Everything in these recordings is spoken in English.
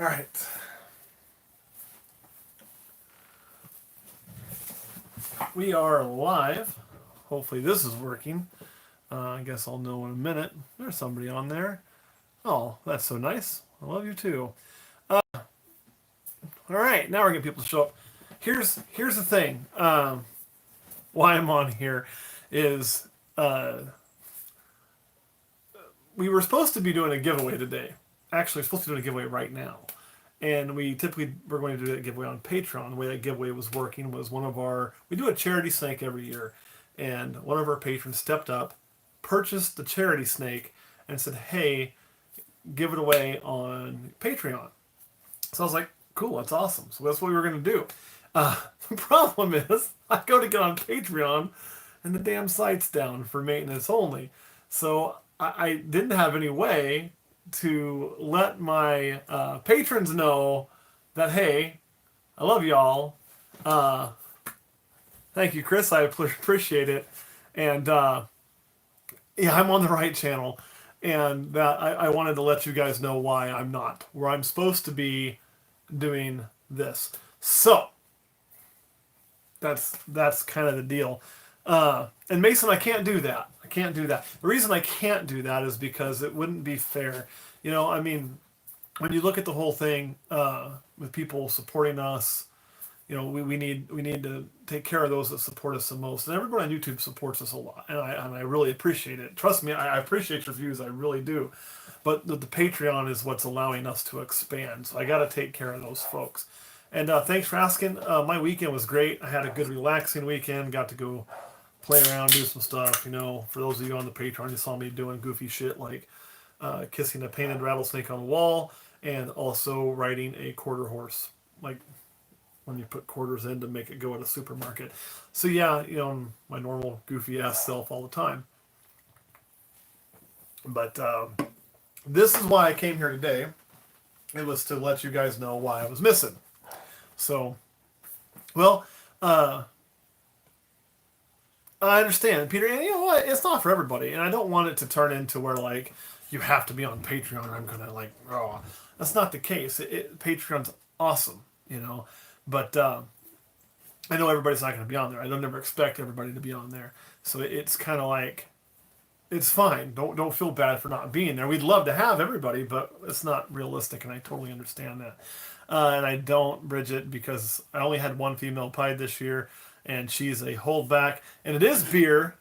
All right. We are live. Hopefully this is working. I guess I'll know in a minute. There's somebody on there. Oh, that's so nice. I love you too. All right, now we're getting people to show up. Here's the thing. Why I'm on here is we were supposed to be doing a giveaway today. Actually, we're supposed to be doing a giveaway right now. And we typically were going to do that giveaway on Patreon. The way that giveaway was working was we do a charity snake every year, and one of our patrons stepped up, purchased the charity snake, and said, "Hey, give it away on Patreon." So I was like, "Cool, that's awesome." So that's what we were going to do. The problem is, I go to get on Patreon, and the damn site's down for maintenance only. So I didn't have any way to let my patrons know that, hey, I love y'all. Uh, Thank you, Chris. I appreciate it. And yeah, I'm on the right channel. And that I wanted to let you guys know why I'm not where I'm supposed to be doing this. So that's kind of the deal. And Mason, I can't do that. I can't do that. The reason I can't do that is because it wouldn't be fair. I mean, when you look at the whole thing with people supporting us, we need to take care of those that support us the most. And everybody on YouTube supports us a lot, and I really appreciate it. Trust me, I appreciate your views. I really do. But the Patreon is what's allowing us to expand. So I got to take care of those folks. And thanks for asking. My weekend was great. I had a good, relaxing weekend. Got to go play around, do some stuff. For those of you on the Patreon, you saw me doing goofy shit like kissing a painted rattlesnake on a wall, and also riding a quarter horse, like when you put quarters in to make it go at a supermarket. So yeah, I'm my normal goofy ass self all the time. But this is why I came here today. It was to let you guys know why I was missing. So, well, I understand, Peter, and you know what? It's not for everybody, and I don't want it to turn into where like you have to be on Patreon. Or I'm gonna like, oh, that's not the case. Patreon's awesome, but I know everybody's not gonna be on there. I don't never expect everybody to be on there, so it's kind of like it's fine. Don't feel bad for not being there. We'd love to have everybody, but it's not realistic, and I totally understand that. And I don't, Bridget, because I only had one female pied this year, and she's a holdback. And it is beer.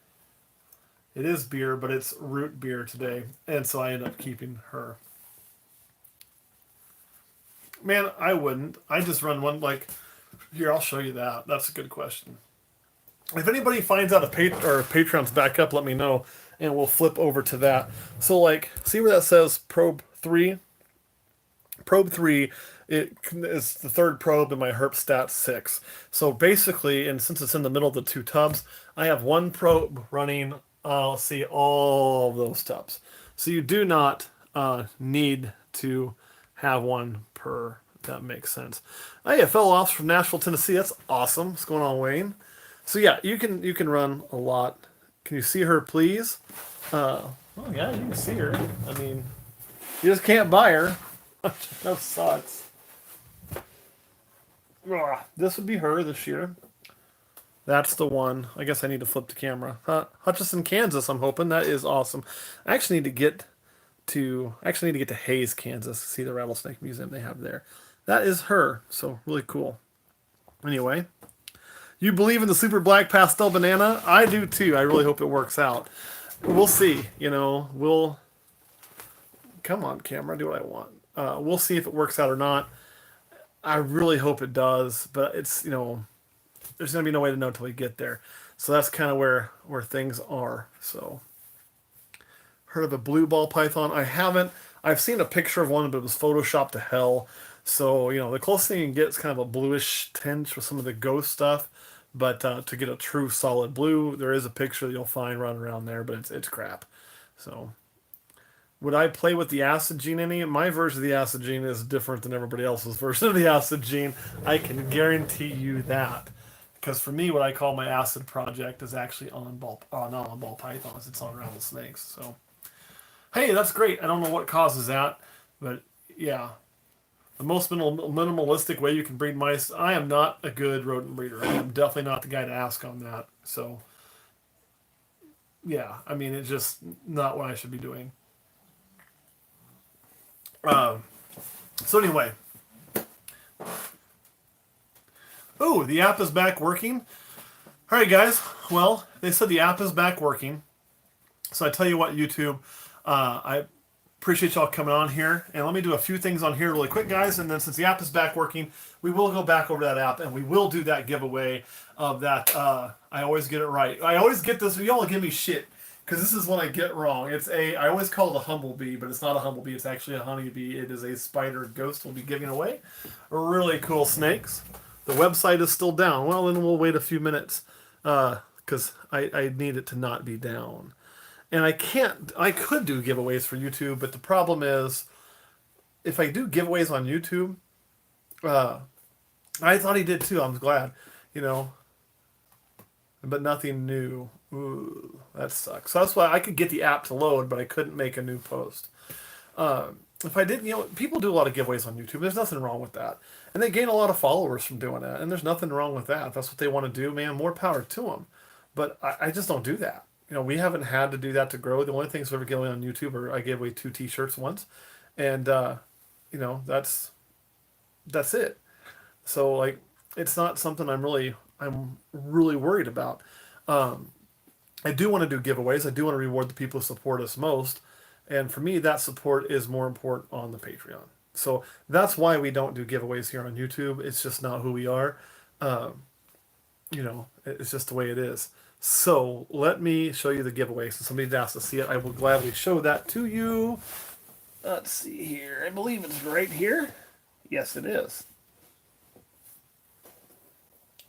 It is beer, but it's root beer today. And so I end up keeping her. Man, I wouldn't. I just run one, like, here, I'll show you that. That's a good question. If anybody finds out if Patreon's back up, let me know, and we'll flip over to that. So, like, see where that says probe 3? Probe 3, it is the third probe in my herp stat 6. So basically, and since it's in the middle of the two tubs, I have one probe running, let's see, all of those tubs. So you do not need to have one per, if that makes sense. Hey, a fellow officer from Nashville, Tennessee. That's awesome. What's going on, Wayne? So yeah, you can run a lot. Can you see her, please? Oh yeah, you can see her. I mean, you just can't buy her. That sucks. This would be her this year. That's the one. I guess I need to flip the camera. Hutchinson, Kansas. I'm hoping that is awesome. I actually need to get to Hayes, Kansas, to see the rattlesnake museum they have there. That is her. So really cool. Anyway, you believe in the super black pastel banana? I do too. I really hope it works out. We'll see. We'll come on, camera. Do what I want. We'll see if it works out or not. I really hope it does, but it's there's going to be no way to know until we get there. So that's kind of where things are. So, heard of a blue ball python? I haven't. I've seen a picture of one, but it was photoshopped to hell. So the closest thing you can get is kind of a bluish tinge with some of the ghost stuff. But to get a true solid blue, there is a picture that you'll find running around there, but it's crap. So. Would I play with the acid gene any? My version of the acid gene is different than everybody else's version of the acid gene. I can guarantee you that. Because for me, what I call my acid project is actually not on ball pythons. It's on rattlesnakes. So, hey, that's great. I don't know what causes that, but yeah. the most minimalistic way you can breed mice. I am not a good rodent breeder. I am definitely not the guy to ask on that. So, yeah, I mean, it's just not what I should be doing. Uh, so, anyway. Oh, the app is back working. All right, guys. Well, they said the app is back working. So, I tell you what, YouTube, I appreciate y'all coming on here. And let me do a few things on here really quick, guys. And then since the app is back working, we will go back over that app and we will do that giveaway of that. I always get it right. I always get this. Y'all give me shit because this is what I get wrong. I always call it a humblebee, but it's not a humblebee. It's actually a honeybee. It is a spider ghost we'll be giving away. Really cool snakes. The website is still down. Well, then we'll wait a few minutes because I need it to not be down. And I could do giveaways for YouTube, but the problem is, if I do giveaways on YouTube, uh, I thought he did too, I'm glad, you know, but nothing new. Ooh, that sucks. So that's why I could get the app to load, but I couldn't make a new post. If I didn't, people do a lot of giveaways on YouTube. There's nothing wrong with that. And they gain a lot of followers from doing that. And there's nothing wrong with that. If that's what they want to do, man, more power to them. But I just don't do that. We haven't had to do that to grow. The only things we've ever given away on YouTube are I gave away 2 T-shirts once, and that's it. So like, it's not something I'm really worried about. Um, I do want to do giveaways. I do want to reward the people who support us most, and for me, that support is more important on the Patreon. So that's why we don't do giveaways here on YouTube. It's just not who we are. Um, it's just the way it is. So let me show you the giveaway. So somebody asked to see it. I will gladly show that to you. Let's see here. I believe it's right here. Yes, it is.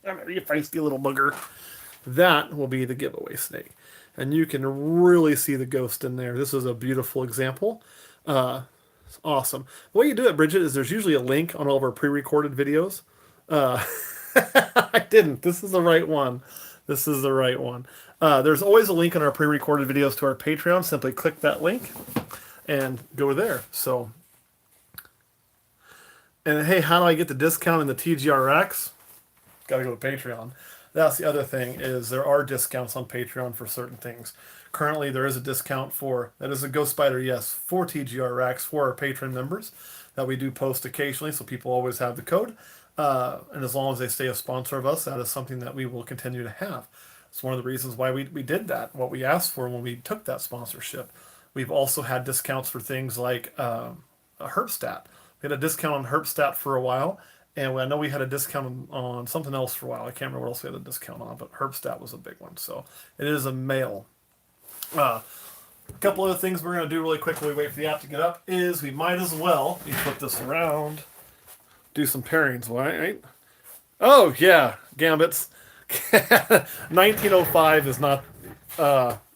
I'm you feisty little bugger. That will be the giveaway snake. And you can really see the ghost in there. This is a beautiful example. It's awesome. The way you do it, Bridget, is there's usually a link on all of our pre-recorded videos. Uh, I didn't. This is the right one. This is the right one. There's always a link in our pre-recorded videos to our Patreon. Simply click that link and go there. So, and hey, how do I get the discount in the TGRX? Got to go to Patreon. That's the other thing is there are discounts on Patreon for certain things. Currently, there is a discount that is a Ghost Spider, yes, for TGRX for our patron members that we do post occasionally, so people always have the code. And as long as they stay a sponsor of us, that is something that we will continue to have. It's one of the reasons why we did that, what we asked for when we took that sponsorship. We've also had discounts for things like a Herpstat. We had a discount on Herpstat for a while, and I know we had a discount on something else for a while. I can't remember what else we had a discount on, but Herpstat was a big one. So it is a male. A couple other things we're going to do really quick while we wait for the app to get up is we might as well, let me flip this around, do some pairings, right? Oh, yeah, Gambits. 1905 is not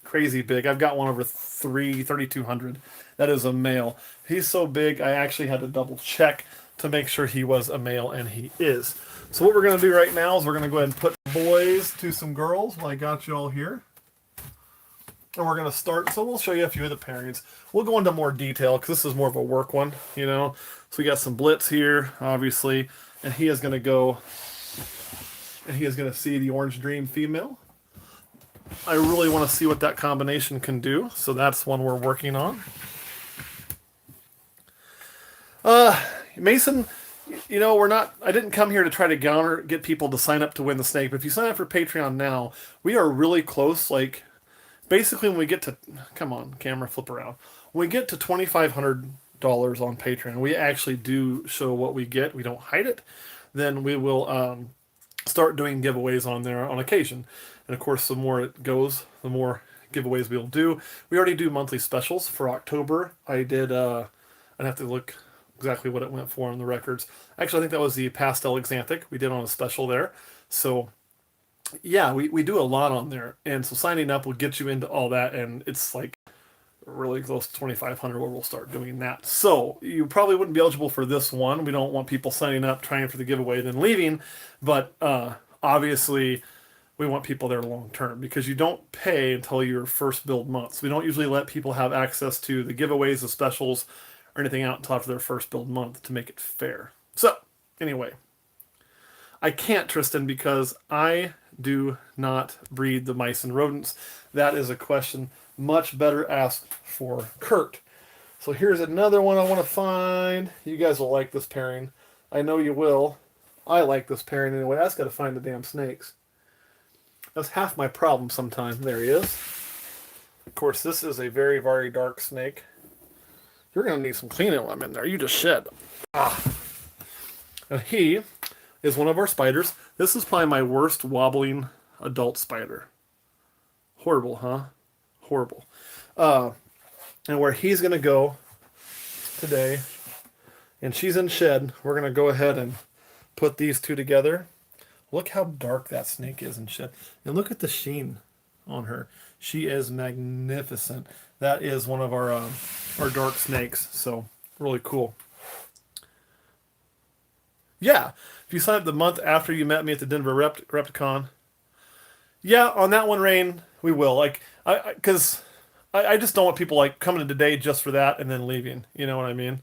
crazy big. I've got one over 3,200. That is a male. He's so big, I actually had to double check to make sure he was a male, and he is. So what we're going to do right now is we're going to go ahead and put boys to some girls while I got you all here. And we're going to start, so we'll show you a few of the pairings. We'll go into more detail because this is more of a work one, So we got some Blitz here, obviously, and he is going to go, and he is going to see the Orange Dream female. I really want to see what that combination can do, so that's one we're working on. Mason, I didn't come here to try to get people to sign up to win the snake, but if you sign up for Patreon now, we are really close, basically when we get to, come on, camera, flip around. When we get to $2,500 on Patreon, we actually do show what we get. We don't hide it. Then we will start doing giveaways on there on occasion. And of course, the more it goes, the more giveaways we'll do. We already do monthly specials for October. I'd have to look exactly what it went for on the records. Actually, I think that was the Pastel Exanthic we did on a special there. So yeah, we do a lot on there, and so signing up will get you into all that, and it's really close to 2,500 where we'll start doing that. So you probably wouldn't be eligible for this one. We don't want people signing up, trying for the giveaway, then leaving, but obviously we want people there long term because you don't pay until your first build months. We don't usually let people have access to the giveaways, the specials, or anything out until after their first build month to make it fair. So, anyway, I can't, Tristan, because I do not breed the mice and rodents. That is a question much better asked for Kurt. So here's another one I want to find. You guys will like this pairing. I know you will. I like this pairing anyway. I just got to find the damn snakes. That's half my problem sometimes. There he is. Of course, this is a very, very dark snake. You're going to need some cleaning while I'm in there. You just shed. Ah. And he is one of our spiders. This is probably my worst wobbling adult spider. Horrible, huh? Horrible. And where he's going to go today, and she's in shed, we're going to go ahead and put these two together. Look how dark that snake is in shed. And look at the sheen on her. She is magnificent. That is one of our dark snakes. So, really cool. Yeah, if you sign up the month after you met me at the Denver Repticon, yeah, on that one, Rain, we will. Like, because I just don't want people like coming in today just for that and then leaving. You know what I mean?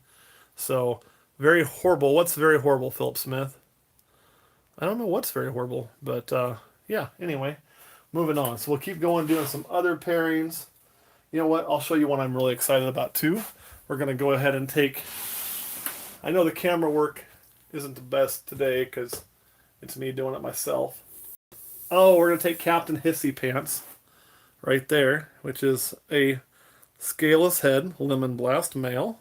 So, very horrible. What's very horrible, Philip Smith? I don't know what's very horrible, but yeah. Anyway, moving on. So we'll keep going, doing some other pairings. You know what? I'll show you one I'm really excited about too. We're gonna go ahead and take. I know the camera work isn't the best today because it's me doing it myself. Oh, we're going to take Captain Hissy Pants right there, which is a scaleless head lemon blast male.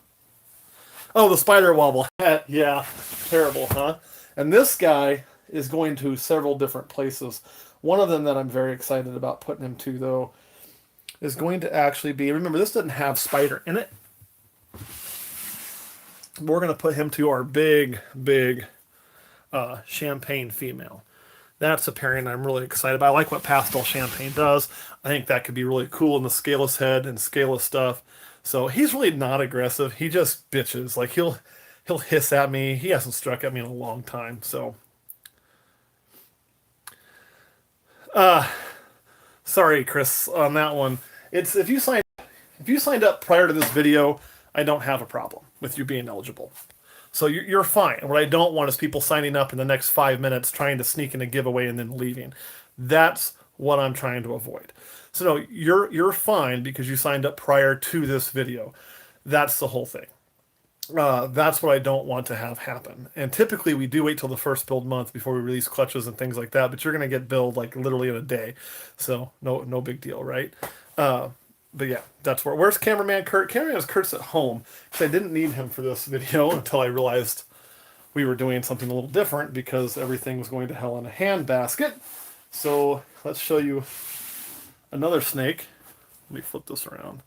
Oh, the spider wobble hat. Yeah, terrible, huh? And this guy is going to several different places. One of them that I'm very excited about putting him to, though, is going to actually be, remember, this doesn't have spider in it. We're going to put him to our big champagne female. That's a pairing I'm really excited about. I like what pastel champagne does. I think that could be really cool in the scaleless head and scaleless stuff. So he's really not aggressive. He just bitches. Like he'll hiss at me. He hasn't struck at me in a long time. So sorry, Chris, on that one. It's if you signed up prior to this video, I don't have a problem with you being eligible. So you're fine. What I don't want is people signing up in the next 5 minutes trying to sneak in a giveaway and then leaving. That's what I'm trying to avoid. So no, you're fine because you signed up prior to this video. That's the whole thing. That's what I don't want to have happen. And typically we do wait till the first build month before we release clutches and things like that, but you're going to get billed like literally in a day. So no big deal, right? But yeah, that's where's cameraman Kurt? Cameraman Kurt's at home because I didn't need him for this video until I realized we were doing something a little different because everything was going to hell in a handbasket. So let's show you another snake. Let me flip this around.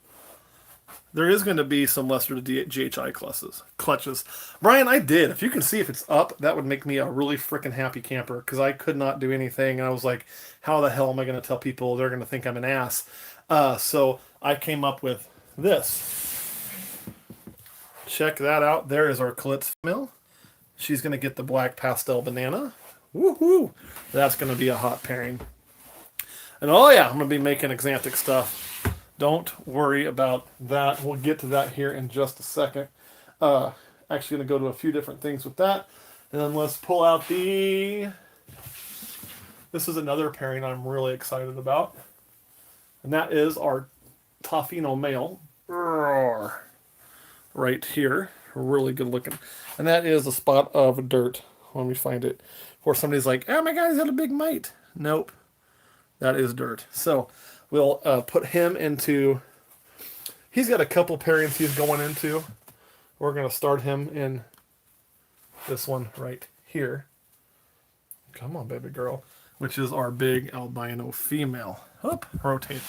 There is going to be some lesser GHI clutches. Brian, I did. If you can see if it's up, that would make me a really freaking happy camper because I could not do anything. And I was like, how the hell am I going to tell people they're going to think I'm an ass? So I came up with this. Check that out. There is our Klitz female. She's going to get the black pastel banana. Woohoo! That's going to be a hot pairing. And oh yeah, I'm going to be making Xanthic stuff. Don't worry about that. We'll get to that here in just a second. Actually going to go to a few different things with that. And then let's pull out the... This is another pairing I'm really excited about. And that is our Tofino male. Right here. Really good looking. And that is a spot of dirt when we find it. Or somebody's like, oh my god, he's got a big mite. Nope. That is dirt. So we'll put him into... He's got a couple pairings he's going into. We're going to start him in this one right here. Come on, baby girl. Which is our big albino female. Up, rotate.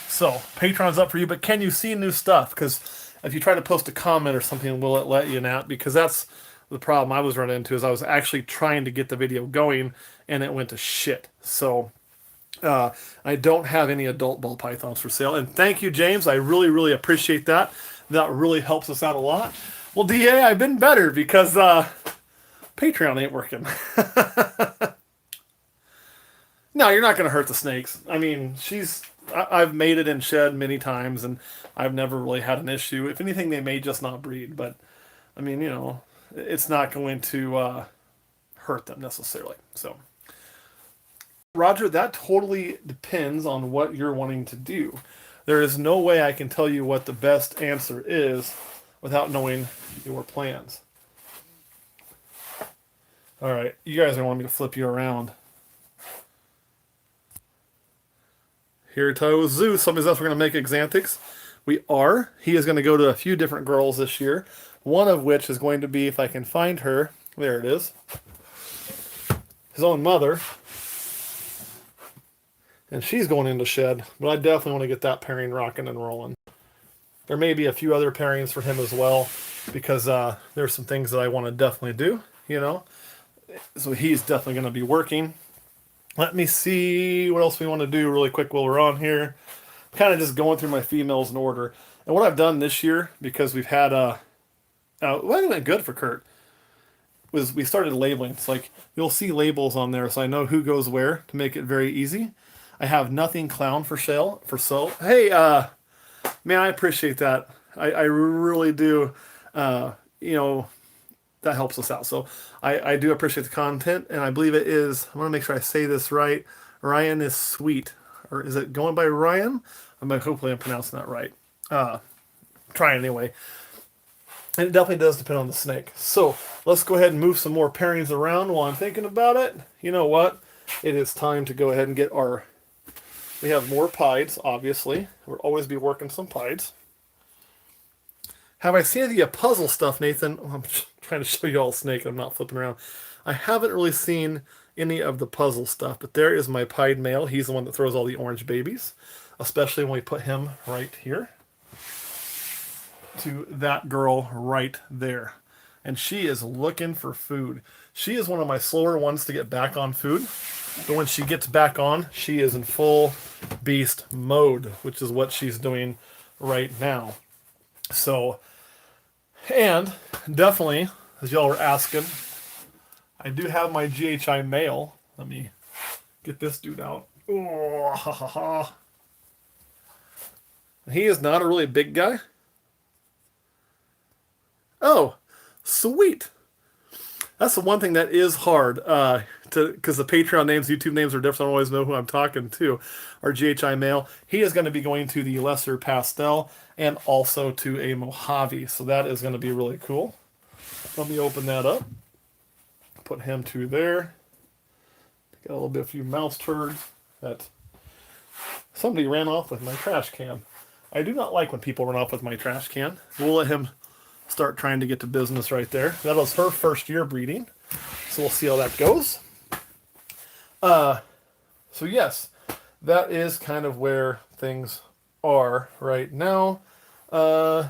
So, Patreon's up for you, but can you see new stuff? Because if you try to post a comment or something, will it let you not? Because that's the problem I was running into, is I was actually trying to get the video going, and it went to shit. So, I don't have any adult ball pythons for sale. And thank you, James. I really, really appreciate that. That really helps us out a lot. Well, DA, I've been better because Patreon ain't working. No, you're not going to hurt the snakes. I mean, I've made it in shed many times, and I've never really had an issue. If anything, they may just not breed, but I mean, it's not going to hurt them necessarily. So, Roger, that totally depends on what you're wanting to do. There is no way I can tell you what the best answer is without knowing your plans. All right, you guys are wanting me to flip you around. Here, Toyosu, somebody else we're going to make Xanthics. We are. He is going to go to a few different girls this year. One of which is going to be, if I can find her, there it is, his own mother. And she's going into shed, but I definitely want to get that pairing rocking and rolling. There may be a few other pairings for him as well, because there's some things that I want to definitely do. So he's definitely going to be working. Let me see what else we want to do really quick while we're on here. I'm kind of just going through my females in order. And what I've done this year, because we've had well, it went good for Kurt, was we started labeling. It's like you'll see labels on there, so I know who goes where to make it very easy. I have nothing clown for sale for sale. Hey, man, I appreciate that. I really do. That helps us out. So I do appreciate the content, and I believe it is. I want to make sure I say this right. Ryan is sweet, or is it going by Ryan? Hopefully I'm pronouncing that right. Trying anyway. And it definitely does depend on the snake. So let's go ahead and move some more pairings around while I'm thinking about it. You know what? It is time to go ahead and get our... We have more pieds, obviously. We'll always be working some pieds. Have I seen any puzzle stuff, Nathan? I'm trying to show you all snake. I'm not flipping around. I haven't really seen any of the puzzle stuff, but there is my pied male. He's the one that throws all the orange babies, especially when we put him right here to that girl right there. And she is looking for food. She is one of my slower ones to get back on food. But when she gets back on, she is in full beast mode, which is what she's doing right now. So, and definitely, as y'all were asking, I do have my GHI male. Let me get this dude out. Oh, ha, ha, ha. He is not a really big guy. Oh, sweet. That's the one thing that is hard, because the Patreon names, YouTube names are different. I don't always know who I'm talking to. Our GHI male, he is going to be going to the lesser pastel and also to a Mojave, so that is going to be really cool. Let me open that up. Put him to there. Got a little bit of a few mouse turds that somebody ran off with my trash can. I do not like when people run off with my trash can. We'll let him start trying to get to business right there. That was her first year breeding, so we'll see how that goes. So yes, that is kind of where things are right now. Let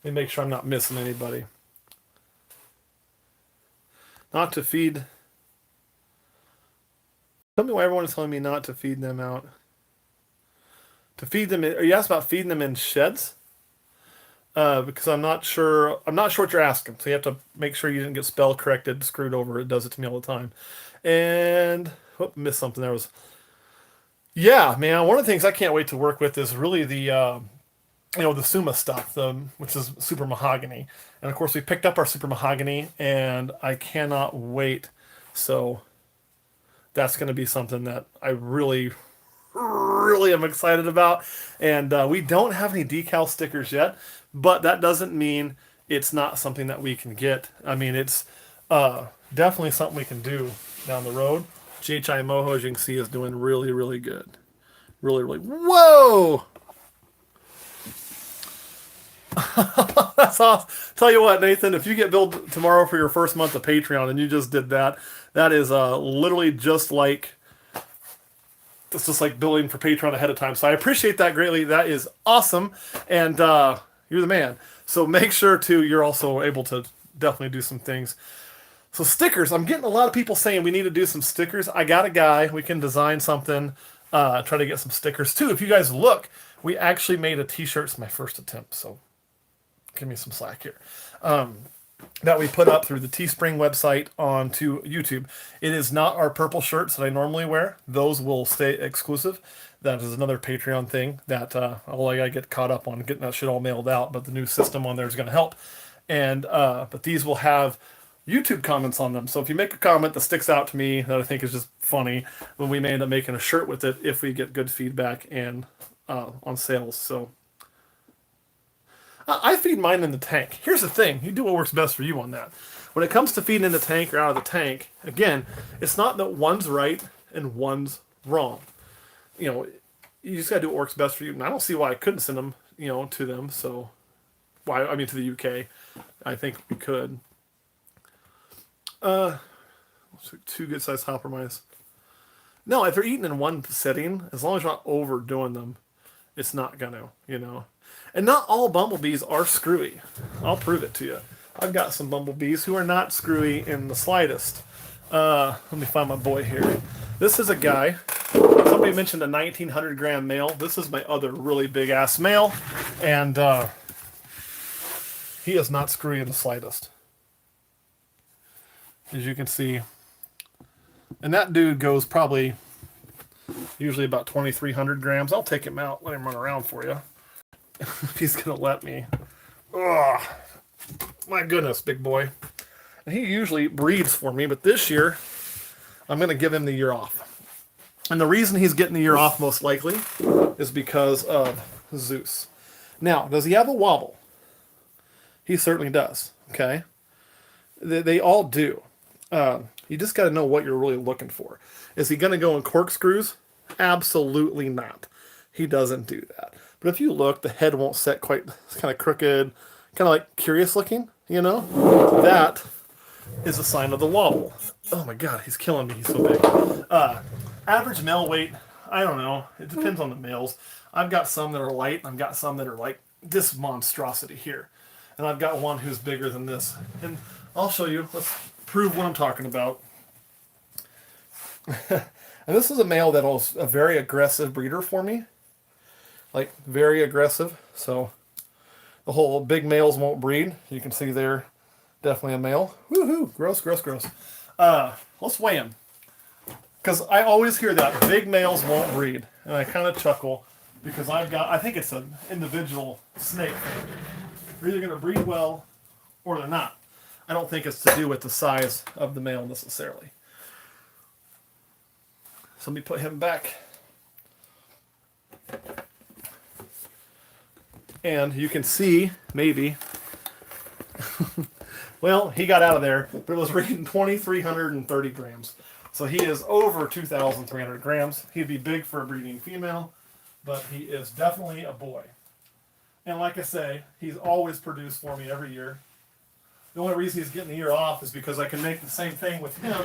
me make sure I'm not missing anybody. Not to feed. Tell me why everyone is telling me not to feed them out. To feed them. Are you asking about feeding them in sheds? Because I'm not sure. I'm not sure what you're asking. So you have to make sure you didn't get spell corrected, screwed over. It does it to me all the time. And missed something. There was. Yeah, man. One of the things I can't wait to work with is really the the Suma stuff, which is super mahogany. And of course, we picked up our super mahogany, and I cannot wait. So that's going to be something that I really am excited about. And we don't have any decal stickers yet, but that doesn't mean it's not something that we can get. I mean, it's definitely something we can do down the road. GHI Moho, as you can see, is doing really, really good. Really, really. Whoa! That's awesome. Tell you what, Nathan, if you get billed tomorrow for your first month of Patreon and you just did that, that is literally just like it's just like billing for Patreon ahead of time. So I appreciate that greatly. That is awesome, and you're the man. So make sure you're also able to definitely do some things. So stickers, I'm getting a lot of people saying we need to do some stickers. I got a guy. We can design something. Try to get some stickers too. If you guys look, we actually made a t-shirt. It's my first attempt, so give me some slack here. that we put up through the Teespring website onto YouTube. It is not our purple shirts that I normally wear. Those will stay exclusive. That is another Patreon thing that I gotta get caught up on getting that shit all mailed out. But the new system on there is gonna help. And but these will have YouTube comments on them. So if you make a comment that sticks out to me that I think is just funny, then we may end up making a shirt with it if we get good feedback and on sales. So I feed mine in the tank. Here's the thing: you do what works best for you on that. When it comes to feeding in the tank or out of the tank, again, it's not that one's right and one's wrong. You know, you just gotta do what works best for you. And I don't see why I couldn't send them, to them. So, why? I mean, to the UK, I think we could. Uh, two good sized hopper mice. No, if they're eaten in one setting, as long as you're not overdoing them, it's not gonna. And not all bumblebees are screwy. I'll prove it to you. I've got some bumblebees who are not screwy in the slightest. Let me find my boy here. This is a guy. Somebody mentioned a 1900 gram male. This is my other really big ass male. And he is not screwy in the slightest. As you can see. And that dude goes probably usually about 2,300 grams. I'll take him out, let him run around for you. If he's going to let me. Ugh. My goodness, big boy. And he usually breeds for me, but this year, I'm going to give him the year off. And the reason he's getting the year off, most likely, is because of Zeus. Now, does he have a wobble? He certainly does, okay? They all do. You just got to know what you're really looking for. Is he going to go in corkscrews? Absolutely not. He doesn't do that. But if you look, the head won't set quite, it's kind of crooked, kind of like curious looking, That is a sign of the wobble. Oh my god, he's killing me, he's so big. Average male weight, I don't know. It depends on the males. I've got some that are light, I've got some that are like this monstrosity here. And I've got one who's bigger than this. And I'll show you, let's prove what I'm talking about. And this is a male that was a very aggressive breeder for me. Like, very aggressive. So, the whole big males won't breed. You can see they're definitely a male. Woohoo! Gross, gross, gross. Let's weigh him. Because I always hear that big males won't breed. And I kind of chuckle because I think it's an individual snake thing. They're either going to breed well or they're not. I don't think it's to do with the size of the male necessarily. So let me put him back. And you can see, maybe, well, he got out of there, but it was reading 2,330 grams. So he is over 2,300 grams. He'd be big for a breeding female, but he is definitely a boy. And like I say, he's always produced for me every year. The only reason he's getting the year off is because I can make the same thing with him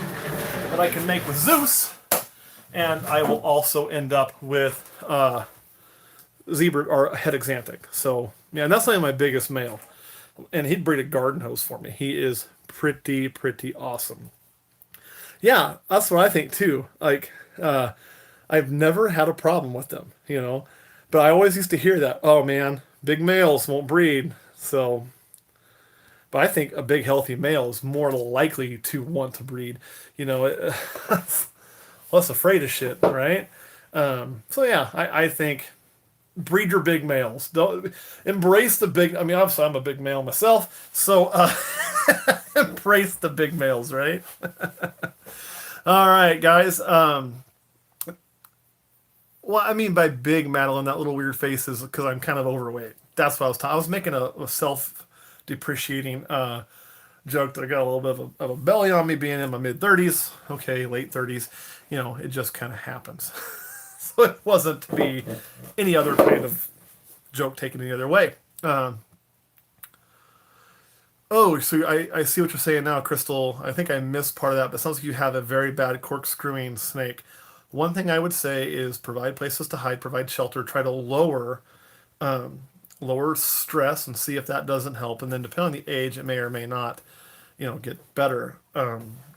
that I can make with Zeus. And I will also end up with zebra or het exanthic. So, yeah, and that's not my biggest male. And he'd breed a garden hose for me. He is pretty awesome. Yeah, that's what I think too. Like, I've never had a problem with them, But I always used to hear that, oh man, big males won't breed. So, but I think a big healthy male is more likely to want to breed. Less afraid of shit, right? So yeah, I think breed your big males. Don't embrace the big. I mean, obviously I'm a big male myself, so embrace the big males, right? All right, guys. What I mean by big, Madeline, that little weird face is because I'm kind of overweight. That's what I was talking. I was making a self-depreciating joke that I got a little bit of a belly on me being in my mid-30s. Okay, late 30s. It just kind of happens. So it wasn't to be any other kind of joke taken any other way. So I see what you're saying now, Crystal. I think I missed part of that, but it sounds like you have a very bad corkscrewing snake. One thing I would say is provide places to hide, provide shelter, try to lower stress and see if that doesn't help. And then depending on the age, it may or may not, get better.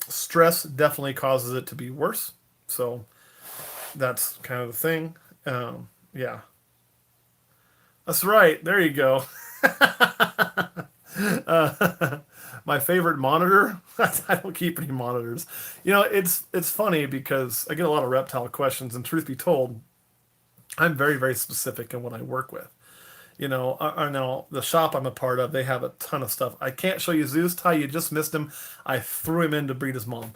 Stress definitely causes it to be worse. So that's kind of the thing. Yeah. That's right. There you go. My favorite monitor. I don't keep any monitors. You know, it's funny because I get a lot of reptile questions, and truth be told, I'm very very specific in what I work with. You know, I know the shop I'm a part of, they have a ton of stuff. I can't show you Zeus. Ty, you just missed him. I threw him in to breed his mom.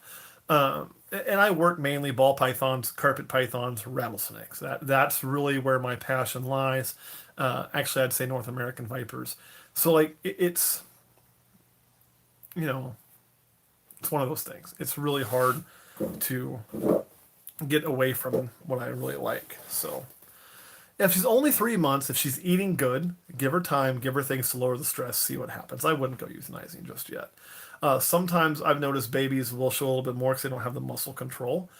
And I work mainly ball pythons, carpet pythons, rattlesnakes. That's really where my passion lies. Actually, I'd say North American vipers. So like it's you know it's one of those things. It's really hard to get away from what I really like. So if she's only 3 months, if she's eating good, give her time, give her things to lower the stress, see what happens. I wouldn't go euthanizing just yet. Sometimes I've noticed babies will show a little bit more because they don't have the muscle control.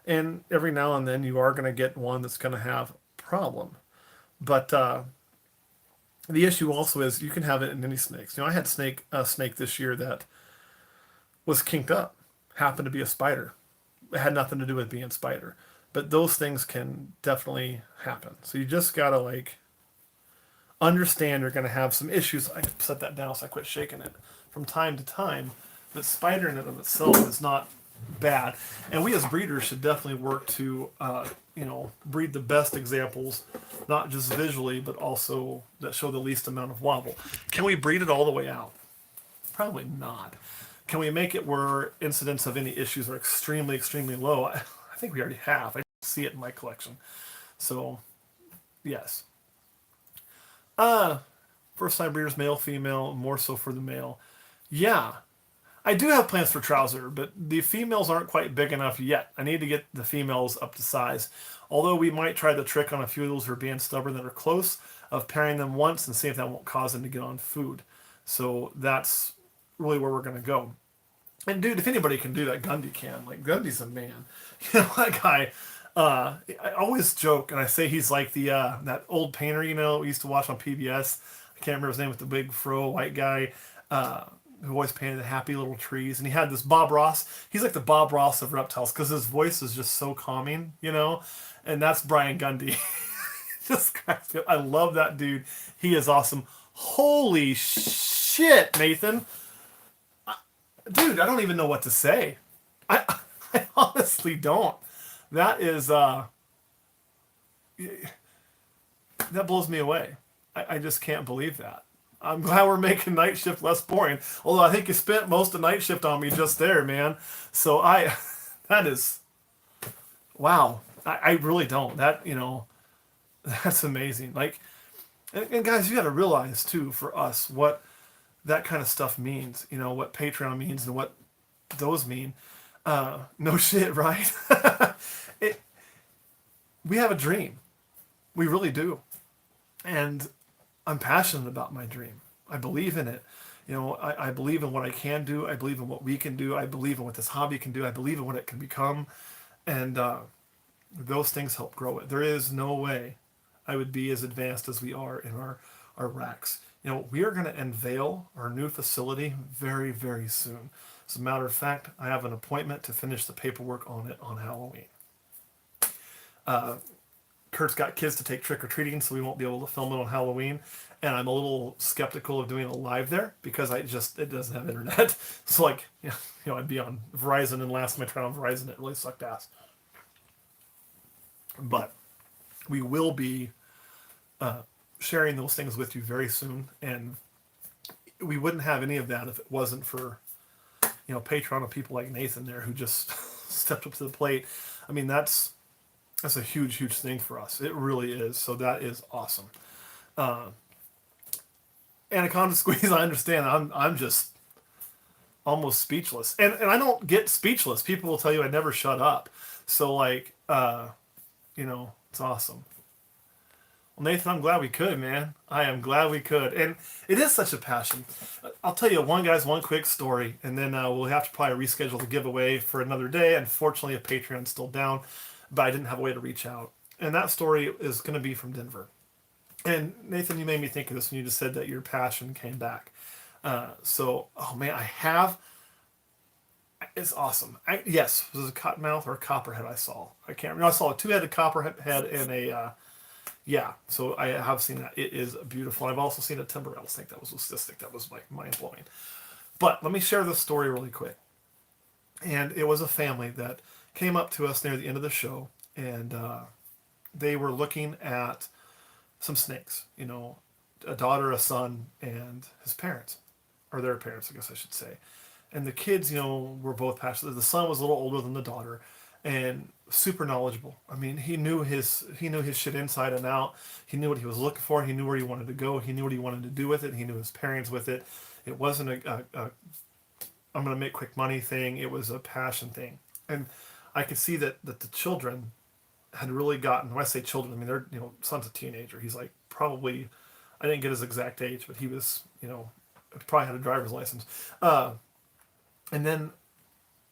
And every now and then you are going to get one that's going to have a problem. But the issue also is you can have it in any snakes. You know, I had a snake this year that was kinked up, happened to be a spider. It had nothing to do with being a spider. But those things can definitely happen. So you just gotta like understand you're gonna have some issues. I set that down so I quit shaking it from time to time. But spider in and of itself is not bad, and we as breeders should definitely work to breed the best examples, not just visually but also that show the least amount of wobble. Can we breed it all the way out? Probably not. Can we make it where incidents of any issues are extremely extremely low? I think we already have. I see it in my collection. So yes. First time breeders, male, female, more so for the male. Yeah, I do have plans for trouser, but the females aren't quite big enough yet. I need to get the females up to size. Although we might try the trick on a few of those who are being stubborn that are close of pairing them once and see if that won't cause them to get on food. So that's really where we're going to go. And dude, if anybody can do that, Gundy can. Like Gundy's a man. You know that guy. I always joke and I say he's like the that old painter we used to watch on PBS. I can't remember his name with the big fro white guy. Who always painted the happy little trees, and he had this Bob Ross. He's like the Bob Ross of reptiles because his voice is just so calming, And that's Brian Gundy. Just cracks me up. I love that dude. He is awesome. Holy shit, Nathan! Dude, I don't even know what to say. I honestly don't. That is that blows me away. I just can't believe that. I'm glad we're making night shift less boring. Although I think you spent most of night shift on me just there, man. So that is, wow. I really don't. That's amazing. Like, and guys, you got to realize too, for us, what that kind of stuff means. What Patreon means and what those mean. No shit, right? We have a dream. We really do. And I'm passionate about my dream. I believe in it. I believe in what I can do. I believe in what we can do. I believe in what this hobby can do. I believe in what it can become. And those things help grow it. There is no way I would be as advanced as we are in our racks. We are going to unveil our new facility very, very soon. As a matter of fact, I have an appointment to finish the paperwork on it on Halloween. Kurt's got kids to take trick-or-treating, so we won't be able to film it on Halloween. And I'm a little skeptical of doing a live there because it doesn't have internet. So I'd be on Verizon, and last time I tried on Verizon, it really sucked ass. But we will be sharing those things with you very soon, and we wouldn't have any of that if it wasn't for Patreon of people like Nathan there who just stepped up to the plate. I mean, that's a huge, huge thing for us. It really is. So that is awesome. Anaconda squeeze, I understand. I'm just almost speechless. And I don't get speechless. People will tell you I never shut up. So it's awesome. Well, Nathan, I'm glad we could, man. I am glad we could. And it is such a passion. I'll tell you one quick story, and then we'll have to probably reschedule the giveaway for another day. Unfortunately, a Patreon's still down, but I didn't have a way to reach out. And that story is going to be from Denver. And Nathan, you made me think of this when you just said that your passion came back. Oh man, I have. It's awesome. Yes, was it a cottonmouth or a copperhead I saw? I can't remember. I saw a two-headed copperhead and a. Yeah, so I have seen that. It is beautiful. I've also seen a timber rattlesnake that was leucistic. That was like mind-blowing. But let me share this story really quick. And it was a family that came up to us near the end of the show, and they were looking at some snakes. A daughter, a son, and his parents, or their parents, I guess I should say. And the kids, were both passionate. The son was a little older than the daughter, and super knowledgeable. I mean, he knew his shit inside and out. He knew what he was looking for. He knew where he wanted to go. He knew what he wanted to do with it. He knew his pairings with it. It wasn't a I'm going to make quick money thing. It was a passion thing. And I could see that the children had really gotten, when I say children, I mean, they're, son's a teenager. He's like probably, I didn't get his exact age, but he was, probably had a driver's license. And then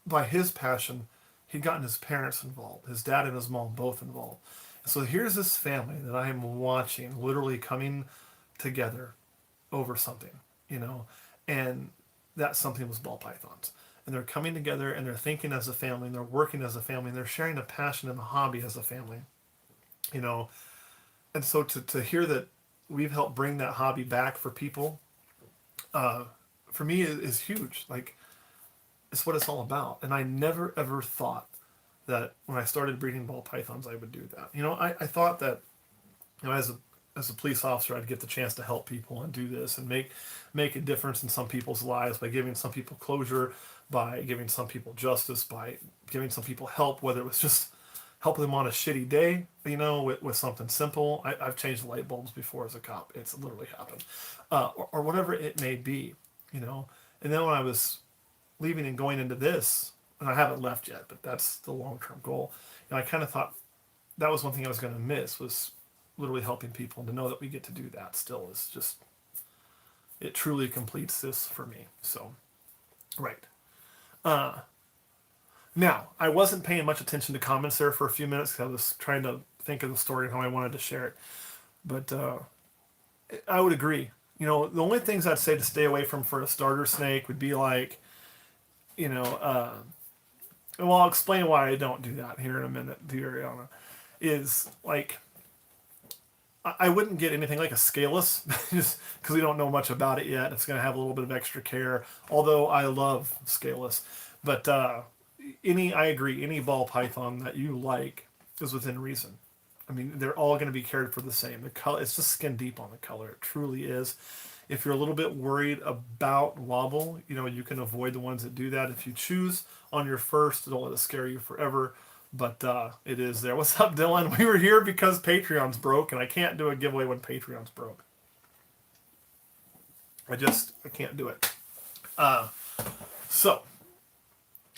by his passion, he'd gotten his parents involved, his dad and his mom both involved. And so here's this family that I am watching literally coming together over something, and that something was ball pythons. And they're coming together and they're thinking as a family and they're working as a family and they're sharing a passion and a hobby as a family, And so to hear that we've helped bring that hobby back for people, for me is huge. Like, it's what it's all about. And I never ever thought that when I started breeding ball pythons, I would do that. I thought that, as a police officer, I'd get the chance to help people and do this and make a difference in some people's lives by giving some people closure, by giving some people justice, by giving some people help, whether it was just helping them on a shitty day, with something simple. I've changed light bulbs before as a cop. It's literally happened. Or whatever it may be, And then when I was leaving and going into this, and I haven't left yet, but that's the long-term goal. I kind of thought that was one thing I was going to miss, was literally helping people, and to know that we get to do that still is just, it truly completes this for me. So, right. Now, I wasn't paying much attention to comments there for a few minutes because I was trying to think of the story and how I wanted to share it. But I would agree. The only things I'd say to stay away from for a starter snake would be like, well, I'll explain why I don't do that here in a minute, dear Ariana. Is like, I wouldn't get anything like a scaleless, just because we don't know much about it yet. It's going to have a little bit of extra care, although I love scaleless. But I agree, any ball python that you like is within reason. I mean, they're all going to be cared for the same. The color, it's just skin deep on the color. It truly is. If you're a little bit worried about wobble, you can avoid the ones that do that. If you choose on your first, don't let it scare you forever. But it is there. What's up, Dylan? We were here because Patreon's broke, and I can't do a giveaway when Patreon's broke. I can't do it. So,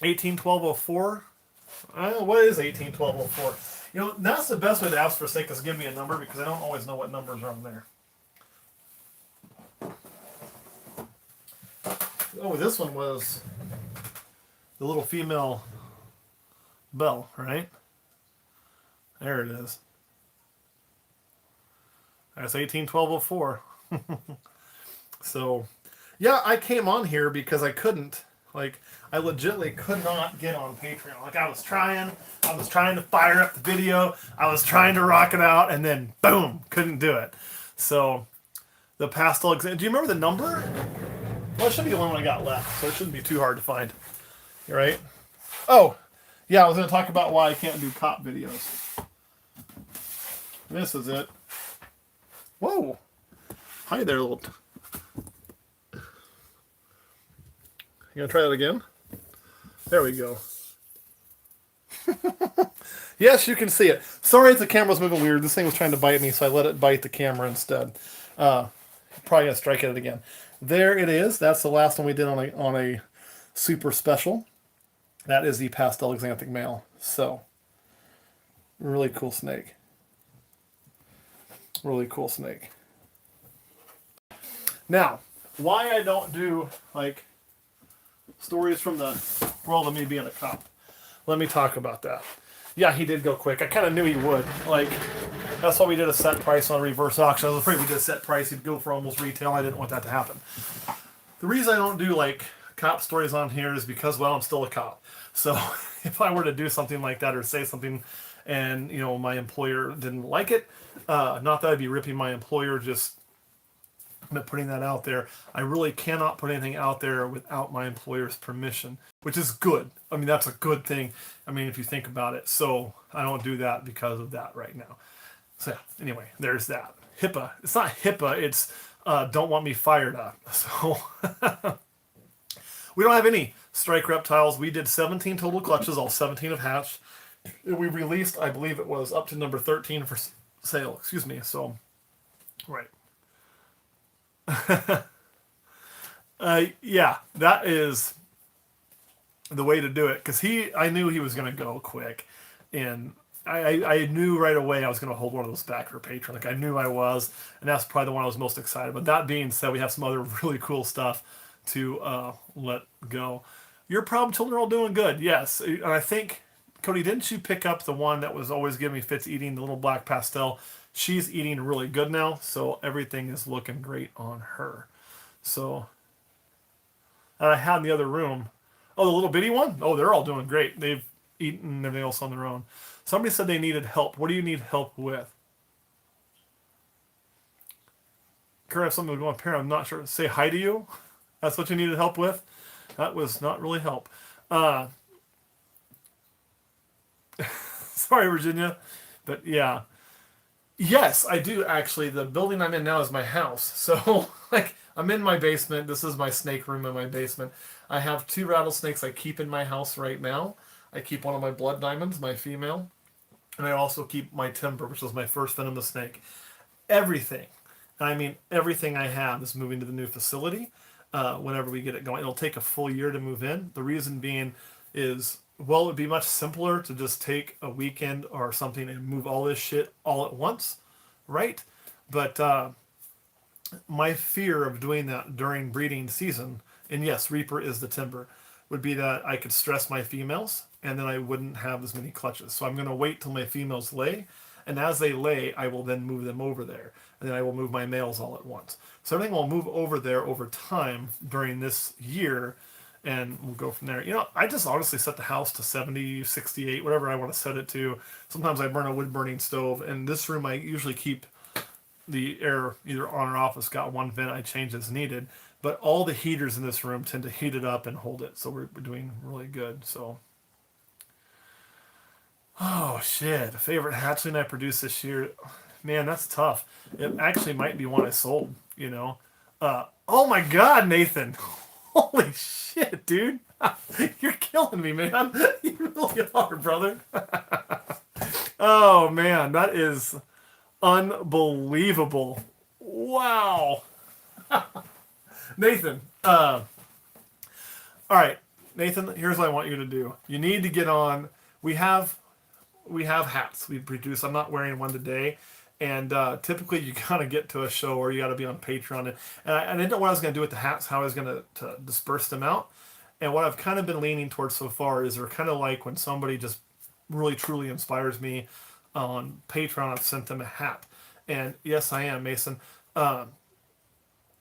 181204. What is 181204? That's the best way to ask for a snake, is give me a number, because I don't always know what numbers are on there. Oh, this one was the little female bell, right? There it is. That's 181204. So, yeah, I came on here because I couldn't. Like, I legitimately could not get on Patreon. Like, I was trying to fire up the video, I was trying to rock it out, and then, boom, couldn't do it. So, the pastel exam. Do you remember the number? Well, it should be the one I got left, so it shouldn't be too hard to find. You right? Oh, yeah, I was going to talk about why I can't do cop videos. This is it. Whoa. Hi there, little... You going to try that again? There we go. Yes, you can see it. Sorry if the camera's moving weird. This thing was trying to bite me, so I let it bite the camera instead. Probably going to strike at it again. There it is. That's the last one we did on a super special. That is the pastel exanthic male. So, really cool snake. Really cool snake. Now, why I don't do, like, stories from the world of me being a cop. Let me talk about that. Yeah, he did go quick. I kind of knew he would. Like, that's why we did a set price on reverse auction. I was afraid we did a set price, he'd go for almost retail. I didn't want that to happen. The reason I don't do, like, cop stories on here is because, well, I'm still a cop. So if I were to do something like that or say something and, my employer didn't like it, not that I'd be ripping my employer, just But putting that out there, I really cannot put anything out there without my employer's permission, which is good. I mean, that's a good thing. I mean, if you think about it. So I don't do that because of that right now. So yeah, anyway, there's that. HIPAA. It's not HIPAA. It's don't want me fired up. So we don't have any strike reptiles. We did 17 total clutches. All 17 have hatched. We released, I believe it was up to number 13 for sale. Excuse me. So, right. Yeah, that is the way to do it because I knew he was going to go quick, and I knew right away I was going to hold one of those back for Patreon. Like I knew I was, and that's probably the one I was most excited. But that being said, we have some other really cool stuff to let go. Your problem children are all doing good, yes, and I think Cody, didn't you pick up the one that was always giving me fits eating the little black pastel? She's eating really good now, so everything is looking great on her. So, and I had in the other room. Oh, the little bitty one? Oh, they're all doing great. They've eaten everything else on their own. Somebody said they needed help. What do you need help with? Kurt, if something would go on parent, I'm not sure. Say hi to you? That's what you needed help with? That was not really help. Sorry, Virginia. But yeah. Yes, I do actually. The building I'm in now is my house. So, like, I'm in my basement. This is my snake room in my basement. I have 2 rattlesnakes I keep in my house right now. I keep one of my blood diamonds, my female, and I also keep my timber, which was my first venomous snake. Everything, and I mean everything I have is moving to the new facility whenever we get it going. It'll take a full year to move in. The reason being is, well, it would be much simpler to just take a weekend or something and move all this shit all at once, right? But my fear of doing that during breeding season, and yes, Reaper is the timber, would be that I could stress my females and then I wouldn't have as many clutches. So I'm going to wait till my females lay, and as they lay, I will then move them over there, and then I will move my males all at once. So everything will move over there over time during this year, and we'll go from there. You know, I just honestly set the house to 70, 68, whatever I want to set it to. Sometimes I burn a wood burning stove, and this room I usually keep the air either on or off. It's got one vent I change as needed, but all the heaters in this room tend to heat it up and hold it, so we're doing really good. So, oh shit, a favorite hatchling I produced this year, man, that's tough. It actually might be one I sold. You know, oh my god, Nathan, holy shit, dude, you're killing me, man. You really are, brother. Oh man, that is unbelievable. Wow. Nathan, all right, Nathan, here's what I want you to do. You need to get on. We have hats we produce. I'm not wearing one today, and typically you gotta get to a show or you gotta be on Patreon. And I didn't know what I was gonna do with the hats, how I was gonna to disperse them out. And what I've kind of been leaning towards so far is they're kind of like when somebody just really truly inspires me on Patreon. I've sent them a hat, and yes, I am Mason.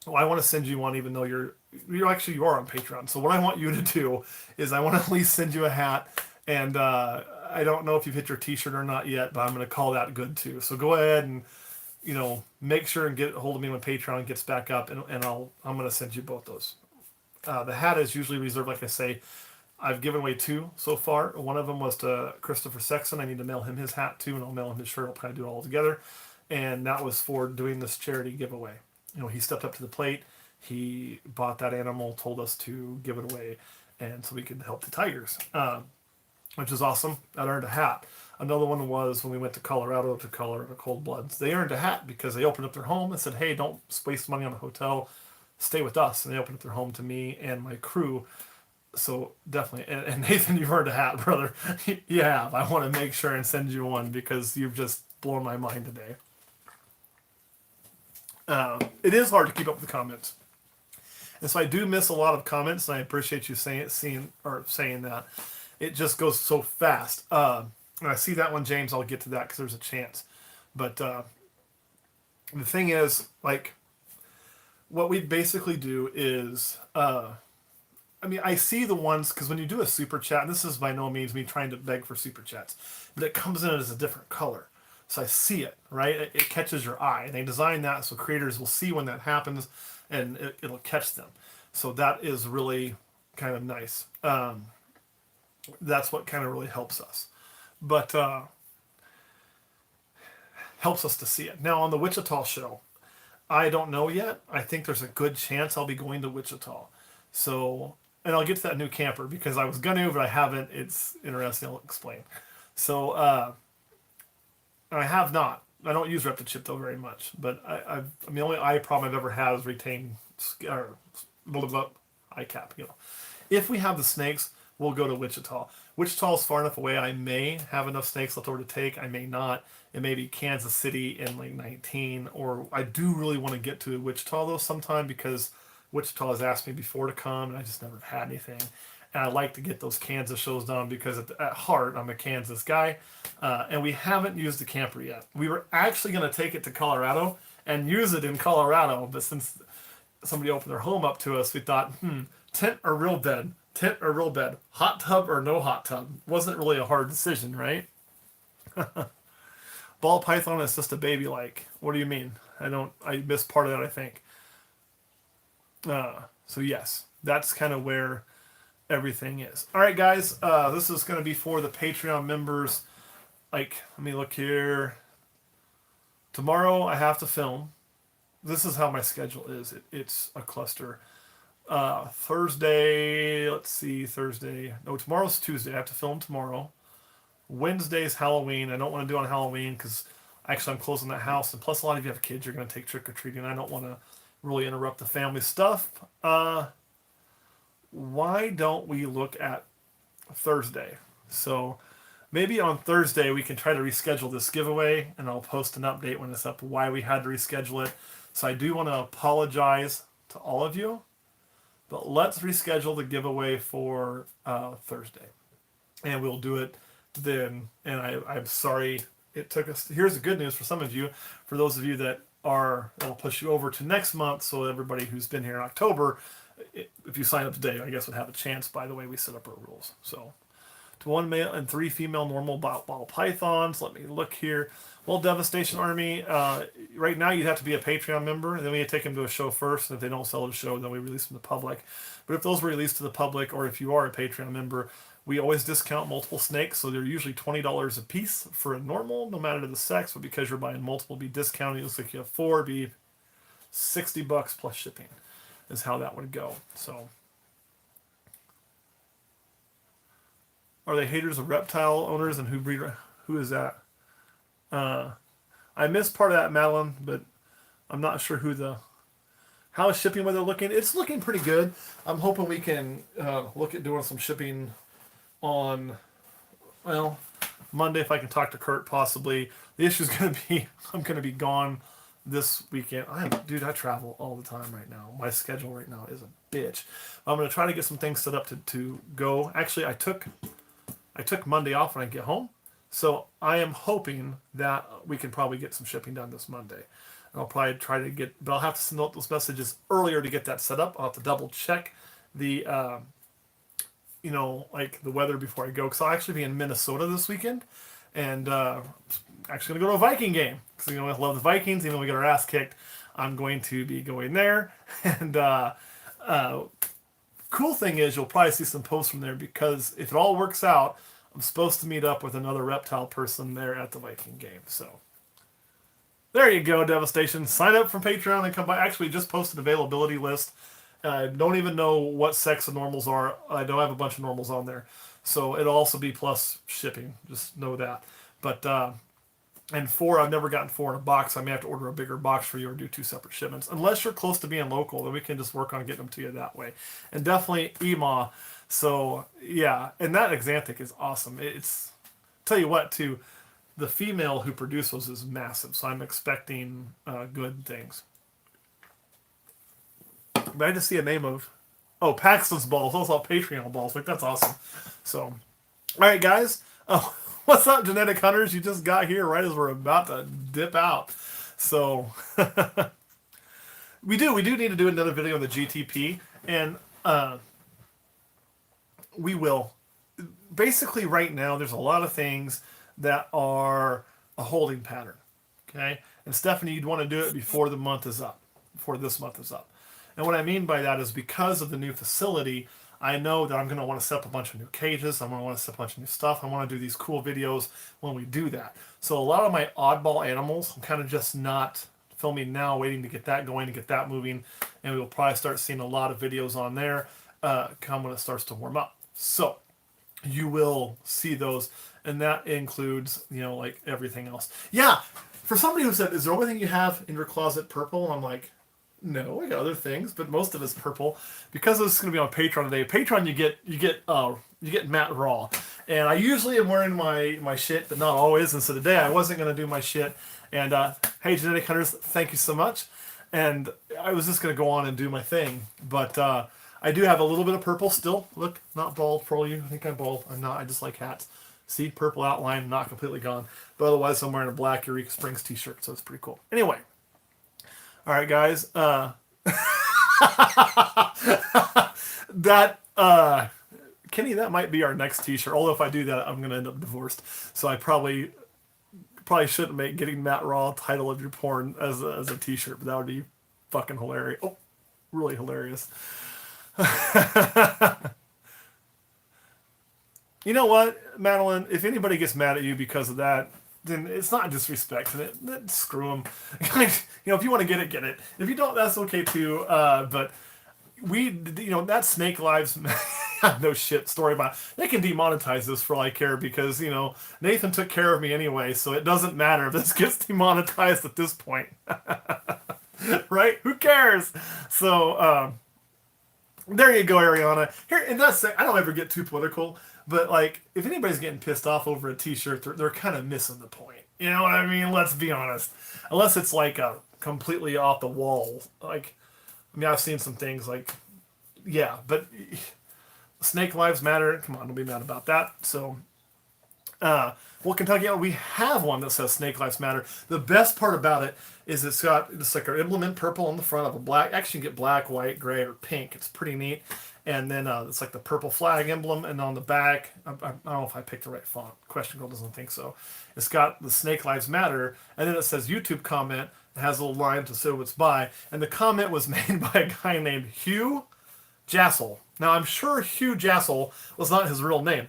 Well, I want to send you one, even though you are on Patreon. So what I want you to do is I want to at least send you a hat, and I don't know if you've hit your T-shirt or not yet, but I'm going to call that good too. So go ahead and make sure and get a hold of me when Patreon gets back up, and I'm going to send you both those. The hat is usually reserved, like I say. I've given away 2 so far. One of them was to Christopher Sexton. I need to mail him his hat too, and I'll mail him his shirt. I'll kind of do it all together, and that was for doing this charity giveaway. He stepped up to the plate. He bought that animal, told us to give it away, and so we could help the tigers, which is awesome. That earned a hat. Another one was when we went to Colorado to color the Cold Bloods. They earned a hat because they opened up their home and said, hey, don't waste money on a hotel. Stay with us. And they opened up their home to me and my crew. So definitely. And Nathan, you've earned a hat, brother. You have. I want to make sure and send you one because you've just blown my mind today. It is hard to keep up with the comments, and so I do miss a lot of comments, and I appreciate you saying that. It just goes so fast. And I see that one, James. I'll get to that because there's a chance. But the thing is, like, what we basically do is, I see the ones because when you do a super chat, and this is by no means me trying to beg for super chats, but it comes in as a different color. So I see it, right? It catches your eye. And they design that so creators will see when that happens and it'll catch them. So that is really kind of nice. That's what kind of really helps us. But helps us to see it. Now, on the Wichita show, I don't know yet. I think there's a good chance I'll be going to Wichita. So, and I'll get to that new camper because I was going to, but I haven't. It's interesting. I'll explain. So, I have not. I don't use Reptichip though very much, but I mean, the only eye problem I've ever had is retained or blah, blah, eye cap. You know, if we have the snakes, we'll go to Wichita. Wichita is far enough away. I may have enough snakes left over to take. I may not. It may be Kansas City in like 19, or I do really want to get to Wichita though sometime because Wichita has asked me before to come, and I just never had anything. And I like to get those Kansas shows done because at heart I'm a Kansas guy, and we haven't used the camper yet. We were actually going to take it to Colorado and use it in Colorado, but since somebody opened their home up to us, we thought, tent or real bed, tent or real bed, hot tub or no hot tub. Wasn't really a hard decision, right? Ball python is just a baby like. What do you mean? I missed part of that, I think. So yes, that's kind of where everything is. All right, guys, this is going to be for the Patreon members. Like, let me look here. Tomorrow I have to film. This is how my schedule is. It's a cluster. Thursday, let's see, Thursday. No, tomorrow's Tuesday. I have to film tomorrow. Wednesday's Halloween. I don't want to do on Halloween because actually I'm closing that house. And plus, a lot of you have kids. You're going to take trick-or-treating. I don't want to really interrupt the family stuff. Why don't we look at Thursday? So maybe on Thursday we can try to reschedule this giveaway, and I'll post an update when it's up why we had to reschedule it. So I do want to apologize to all of you, but let's reschedule the giveaway for Thursday, and we'll do it then. And I'm sorry it took us. Here's the good news for some of you. For those of you that are, I'll push you over to next month. So everybody who's been here in October, if you sign up today, I guess would have a chance. By the way, we set up our rules. So to 1 male and 3 female normal ball pythons. Let me look here. Well, Devastation Army. Right now, you'd have to be a Patreon member. Then we take them to a show first. And if they don't sell the show, then we release them to the public. But if those were released to the public, or if you are a Patreon member, we always discount multiple snakes. So they're usually $20 a piece for a normal, no matter the sex. But because you're buying multiple, be discounted. It looks like you have 4, be $60 plus shipping is how that would go. So, are they haters of reptile owners, and who is that? I missed part of that, Madeline, but I'm not sure how is shipping weather looking. It's looking pretty good. I'm hoping we can look at doing some shipping on, well, Monday if I can talk to Kurt possibly. The issue is going to be I'm going to be gone this weekend. Dude, I travel all the time right now. My schedule right now is a bitch. I'm going to try to get some things set up to go. Actually, I took Monday off when I get home. So I am hoping that we can probably get some shipping done this Monday. And I'll probably try to but I'll have to send out those messages earlier to get that set up. I'll have to double check the, like the weather before I go. Because I'll actually be in Minnesota this weekend. And actually going to go to a Viking game. Because, I love the Vikings. Even though we get our ass kicked, I'm going to be going there. And cool thing is you'll probably see some posts from there because if it all works out, I'm supposed to meet up with another reptile person there at the Viking game. So there you go, Devastation. Sign up for Patreon and come by. Actually, just posted availability list. I don't even know what sex the normals are. I know I have a bunch of normals on there. So it'll also be plus shipping. Just know that. But, and 4, I've never gotten 4 in a box. I may have to order a bigger box for you or do 2 separate shipments. Unless you're close to being local, then we can just work on getting them to you that way. And definitely EMA. So, yeah. And that Exanthic is awesome. It's, tell you what, too, the female who produced those is massive. So I'm expecting good things. But I just see a name of, Paxton's balls. Those are all Patreon balls. Like, that's awesome. So, all right, guys. Oh, what's up, Genetic Hunters? You just got here right as we're about to dip out. So, we do need to do another video on the GTP. And we will. Basically, right now, there's a lot of things that are a holding pattern. Okay? And Stephanie, you'd want to do it before the month is up, before this month is up. And what I mean by that is because of the new facility, I know that I'm going to want to set up a bunch of new cages. I'm going to want to set up a bunch of new stuff. I want to do these cool videos when we do that. So a lot of my oddball animals, I'm kind of just not filming now, waiting to get that going, to get that moving. And we'll probably start seeing a lot of videos on there come when it starts to warm up. So you will see those. And that includes, like everything else. Yeah. For somebody who said, is there anything you have in your closet purple? I'm like, no, I got other things, but most of it's purple. Because this is going to be on Patreon today. Patreon, you get Matt Raw, and I usually am wearing my shit, but not always. And so today I wasn't going to do my shit. And hey, Genetic Hunters, thank you so much. And I was just going to go on and do my thing, but I do have a little bit of purple still. Look, not bald for you. I think I'm bald. I'm not. I just like hats. See, purple outline, not completely gone. But otherwise, I'm wearing a black Eureka Springs t-shirt, so it's pretty cool. Anyway. All right, guys. Kenny, that might be our next t-shirt. Although if I do that, I'm going to end up divorced. So I probably shouldn't make getting Matt Raw title of your porn as a t-shirt, but that would be fucking hilarious. Oh, really hilarious. You know what, Madeline? If anybody gets mad at you because of that, then it's not disrespect. Screw them. If you want to get it, get it. If you don't, that's okay too. But that Snake Lives no shit story about it. They can demonetize this for all I care because, Nathan took care of me anyway, so it doesn't matter if this gets demonetized at this point. Right? Who cares? So, there you go, Ariana. Here, and I don't ever get too political. But, if anybody's getting pissed off over a t-shirt, they're kind of missing the point. You know what I mean? Let's be honest. Unless it's, a completely off the wall. I've seen some things, yeah. But Snake Lives Matter. Come on, don't be mad about that. So, Kentucky, we have one that says Snake Lives Matter. The best part about it is it's like an emblem in purple on the front of a black. Actually, you can get black, white, gray, or pink. It's pretty neat. And then it's like the purple flag emblem, and on the back, I don't know if I picked the right font. Question Girl doesn't think so. It's got the Snake Lives Matter, and then it says YouTube comment. It has a little line to say what it's by, and the comment was made by a guy named Hugh Jassel. Now, I'm sure Hugh Jassel was not his real name,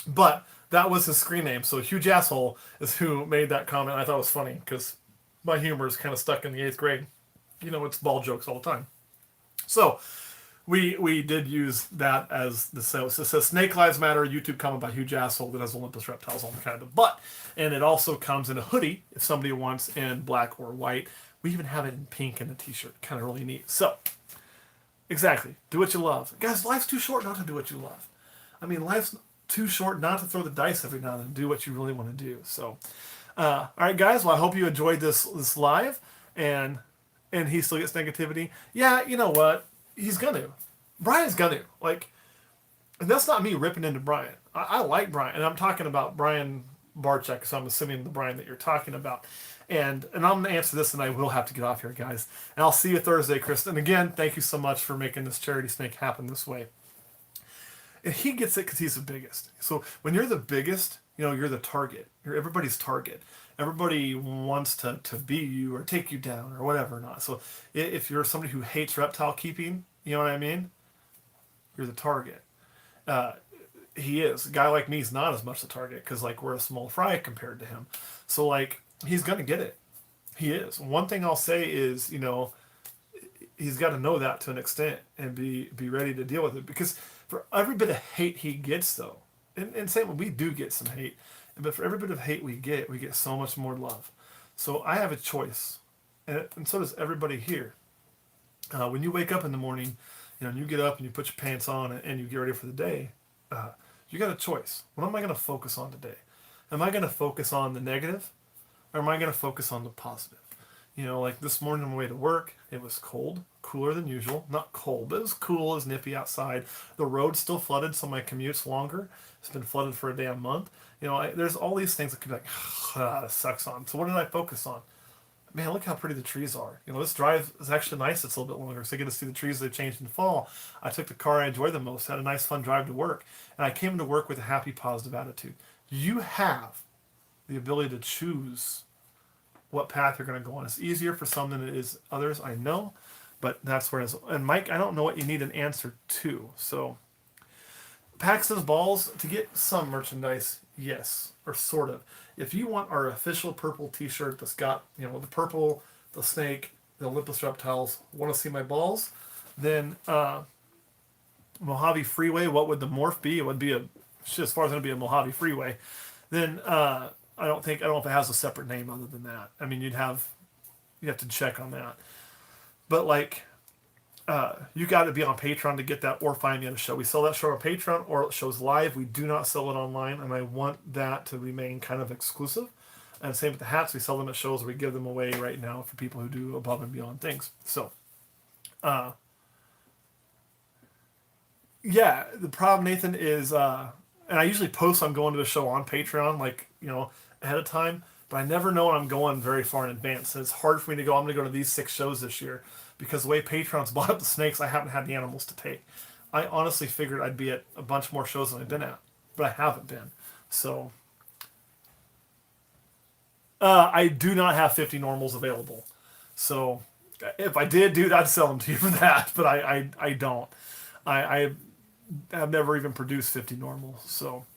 but that was his screen name. So Hugh Jassel is who made that comment. I thought it was funny because my humor is kind of stuck in the 8th grade. It's ball jokes all the time. So we did use that as the sales. It says Snake Lives Matter, YouTube comment by Hugh Jassel that has Olympus reptiles on the kind of the butt. And it also comes in a hoodie if somebody wants in black or white. We even have it in pink in a t-shirt. Kind of really neat. So, exactly. Do what you love. Guys, life's too short not to do what you love. Life's too short not to throw the dice every now and then. Do what you really want to do. So, all right, guys. Well, I hope you enjoyed this live. And he still gets negativity. Yeah, you know what? He's gonna. Brian's gonna. And that's not me ripping into Brian. I like Brian. And I'm talking about Brian Barczyk, so I'm assuming the Brian that you're talking about. And I'm going to answer this, and I will have to get off here, guys. And I'll see you Thursday, Kristen. And again, thank you so much for making this charity snake happen this way. And he gets it because he's the biggest. So when you're the biggest, you're the target. You're everybody's target. Everybody wants to be you or take you down or whatever or not. So if you're somebody who hates reptile keeping, you know what I mean? You're the target. He is. A guy like me is not as much the target because, we're a small fry compared to him. So, he's going to get it. He is. One thing I'll say is, he's got to know that to an extent and be ready to deal with it. Because for every bit of hate he gets, though, and same, we do get some hate, but for every bit of hate we get so much more love. So I have a choice, and so does everybody here. When you wake up in the morning, and you get up and you put your pants on and you get ready for the day, you got a choice. What am I going to focus on today? Am I going to focus on the negative, or am I going to focus on the positive? This morning on my way to work, it was cold, cooler than usual. Not cold, but it was cool, it was nippy outside. The road's still flooded, so my commute's longer. It's been flooded for a damn month. There's all these things that could be this sucks on. So what did I focus on? Man, look how pretty the trees are. This drive is actually nice. It's a little bit longer, so I get to see the trees that changed in fall. I took the car I enjoyed the most, had a nice, fun drive to work, and I came to work with a happy, positive attitude. You have the ability to choose what path you're going to go on. It's easier for some than it is others, I know, but that's where it is. And Mike, I don't know what you need an answer to. So, Paxton's balls to get some merchandise, yes, or sort of. If you want our official purple T-shirt that's got the purple, the snake, the Olympus reptiles, want to see my balls, then Mojave Freeway. What would the morph be? It would be as far as it'd be a Mojave Freeway. Then I don't know if it has a separate name other than that. I mean, you have to check on that. But like, you got to be on Patreon to get that, or find me on a show. We sell that show on Patreon, or it shows live. We do not sell it online, and I want that to remain kind of exclusive. And same with the hats. We sell them at shows. We give them away right now for people who do above and beyond things. So, yeah, the problem, Nathan, is, and I usually post I'm going to a show on Patreon, like, ahead of time, but I never know when I'm going very far in advance. And it's hard for me to go, I'm going to go to these 6 shows this year, because the way Patreon's bought up the snakes, I haven't had the animals to take. I honestly figured I'd be at a bunch more shows than I've been at, but I haven't been. So, I do not have 50 normals available. So, if I did, dude, I'd sell them to you for that, but I don't. I have never even produced 50 normals, so...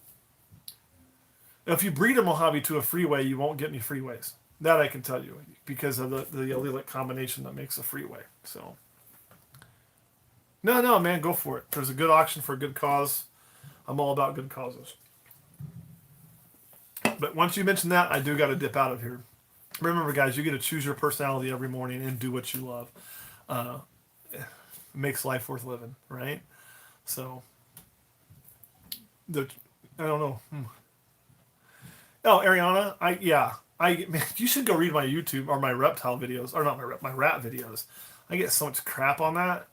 If you breed a Mojave to a freeway, you won't get any freeways. That I can tell you, because of the allelic combination that makes a freeway. So, no, man, go for it. There's a good auction for a good cause. I'm all about good causes. But once you mention that, I do got to dip out of here. Remember, guys, you get to choose your personality every morning and do what you love. It makes life worth living, right? So, I don't know. Oh, Ariana, man, you should go read my YouTube or my reptile videos, or not my rat videos. I get so much crap on that.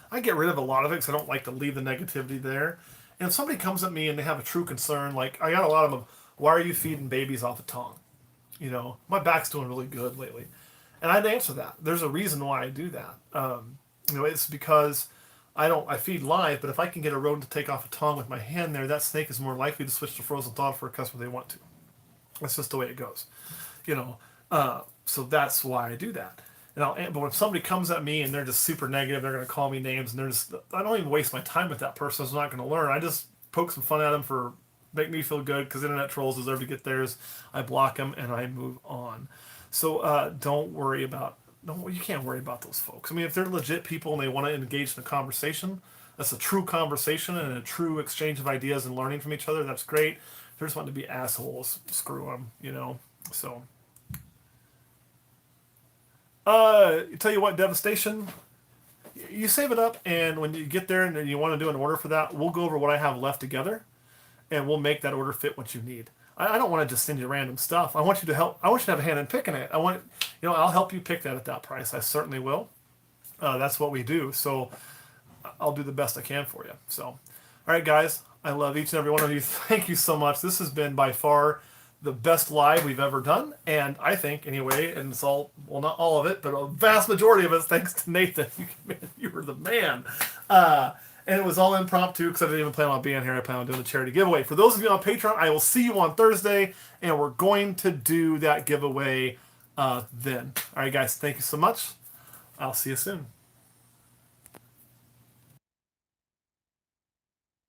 I get rid of a lot of it because I don't like to leave the negativity there. And if somebody comes at me and they have a true concern, like I got a lot of them, why are you feeding babies off a tongue? My back's doing really good lately, and I'd answer that. There's a reason why I do that. It's because I feed live, but if I can get a rodent to take off a tongue with my hand there, that snake is more likely to switch to frozen thaw for a customer they want to. That's just the way it goes, so that's why I do that. But when somebody comes at me and they're just super negative, they're going to call me names, and I don't even waste my time with that person. I'm not going to learn. I just poke some fun at them for make me feel good, because internet trolls deserve to get theirs. I block them and I move on. So don't worry about. No, you can't worry about those folks. I mean, if they're legit people and they want to engage in a conversation, that's a true conversation and a true exchange of ideas and learning from each other. That's great. If they're just wanting to be assholes, screw them, So, tell you what, Devastation, you save it up, and when you get there and you want to do an order for that, we'll go over what I have left together, and we'll make that order fit what you need. I don't want to just send you random stuff. I want you to help. I want you to have a hand in picking it. I'll help you pick that at that price. I certainly will. That's what we do. So I'll do the best I can for you. So, all right, guys. I love each and every one of you. Thank you so much. This has been by far the best live we've ever done, and I think anyway. And it's all, well, not all of it, but a vast majority of it, thanks to Nathan. You were the man. And it was all impromptu because I didn't even plan on being here. I plan on doing a charity giveaway. For those of you on Patreon, I will see you on Thursday, and we're going to do that giveaway then. All right, guys, thank you so much. I'll see you soon.